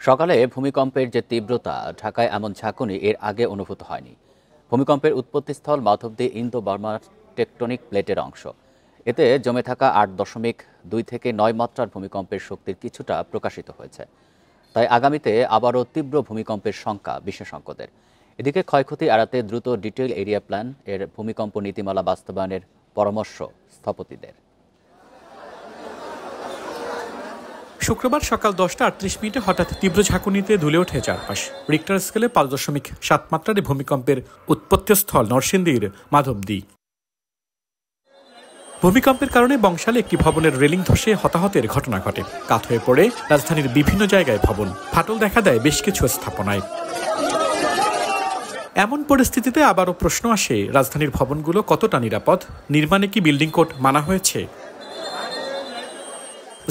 সকালে ভূমিকম্পের যে তীব্রতা, ঢাকায় এমন ঝাঁকুনি এর আগে অনুভূত হয়নি। ভূমিকম্পের উৎপত্তিস্থল মাধবদী ইন্দো বার্মা টেকটনিক প্লেটের অংশ। এতে জমে থাকা ৮.২ থেকে ৯ মাত্রার ভূমিকম্পের শক্তির কিছুটা প্রকাশিত হয়েছে। তাই আগামীতে আবারও তীব্র ভূমিকম্পের শঙ্কা বিশেষজ্ঞদের। এদিকে ক্ষয়ক্ষতি এড়াতে দ্রুত ডিটেইল এরিয়া প্ল্যান এর ভূমিকম্প নীতিমালা বাস্তবায়নের পরামর্শ স্থপতিদের। শুক্রবার সকাল 10:38 হঠাৎ তীব্র ঝাঁকুনিতে দুলে ওঠে চারপাশ। রিক্টার স্কেলে 5.7 মাত্রার ভূমিকম্পের উৎপত্তিস্থল নরসিংদীর মাধবদী। ভূমিকম্পের কারণে বংশালে একটি ভবনের রেলিং ধসে হতাহতের ঘটনা ঘটে। কাত হয়ে পড়ে রাজধানীর বিভিন্ন জায়গায় ভবন, ফাটল দেখা দেয় বেশ কিছু স্থাপনায়। এমন পরিস্থিতিতে আবারও প্রশ্ন আসে, রাজধানীর ভবনগুলো কতটা নিরাপদ? নির্মাণে কি বিল্ডিং কোড মানা হয়েছে?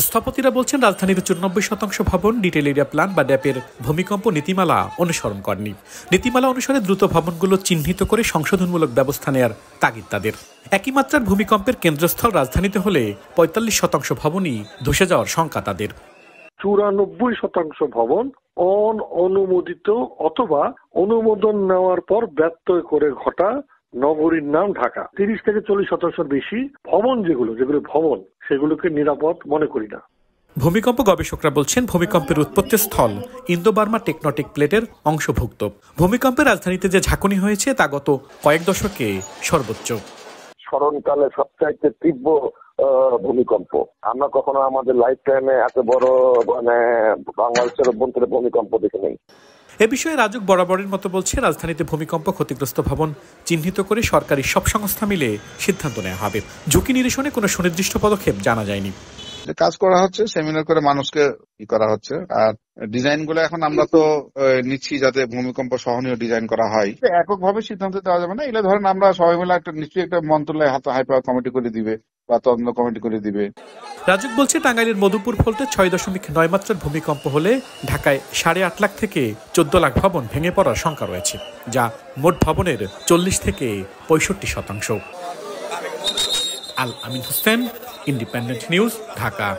স্থপতিরা বলছেন, রাজধানীর 94% ভবন ডিটেইল এরিয়া প্ল্যান বা ড্যাপের ভূমিকম্প নীতিমালা অনুসরণ করেনি। নীতিমালা অনুসারে দ্রুত ভবনগুলো চিহ্নিত করে সংশোধনমূলক ব্যবস্থা নেওয়ার তাগিদ তাদের। একই মাত্রার ভূমিকম্পের কেন্দ্রস্থল রাজধানীতে হলে 45% ভবনই ধসে যাওয়ার শঙ্কা তাদের। 94% ভবন অনুমোদিত অথবা অনুমোদন নেওয়ার পর ব্যত্যয় করে ঘটা নগরীর নাম ঢাকা। 30 থেকে 40% বেশি ভবন যেগুলো ভবন সেগুলোকে নিরাপদ মনে করি না। ভূমিকম্প গবেষকরা বলছেন, ভূমিকম্পের উৎপত্তিস্থল ইন্দো বার্মা টেকটনিক প্লেটের অংশভুক্ত। ভূমিকম্পে রাজধানীতে যে ঝাঁকুনি হয়েছে তা গত কয়েক দশকে সর্বোচ্চ। স্মরণকালে সবচাইতে তীব্র ভূমিকম্প। আমরা কখনো আমাদের লাইফ টাইমে এত বড় বাংলাদেশের অভ্যন্তরে ভূমিকম্প দেখি নেই। এ বিষয়ে রাজুক বরাবরের মতো বলছে, রাজধানীতে ভূমিকম্প ক্ষতিগ্রস্ত ভবন চিহ্নিত করে সরকারি সব সংস্থা মিলে সিদ্ধান্ত নেওয়া হবে। ঝুঁকি নিরসনে কোনো সুনির্দিষ্ট পদক্ষেপ জানা যায়নি। কাজ করা হচ্ছে, সেমিনার করে মানুষকে করা হচ্ছে। আর ডিজাইন গুলো এখন আমরা তো নিচ্ছি যাতে ভূমিকম্প সহনীয় ডিজাইন করা হয়। এককভাবে সিদ্ধান্ত দেওয়া যাবে না। এগুলো ধরেন আমরা সবাই মিলে নিশ্চয়ই একটা মন্ত্রণালয় হাই পাওয়ার কমিটি করে দিবে বা তদন্ত কমিটি করে দিবে। রাজুক বলছে, টাঙ্গাইলের মধুপুর ফলতে 6.9 মাত্রার ভূমিকম্প হলে ঢাকায় 8.5 লাখ থেকে 14 লাখ ভবন ভেঙে পড়ার শঙ্কা রয়েছে, যা মোট ভবনের 40 থেকে 65%। আল আমিন হোসেন, ইন্ডিপেন্ডেন্ট নিউজ, ঢাকা।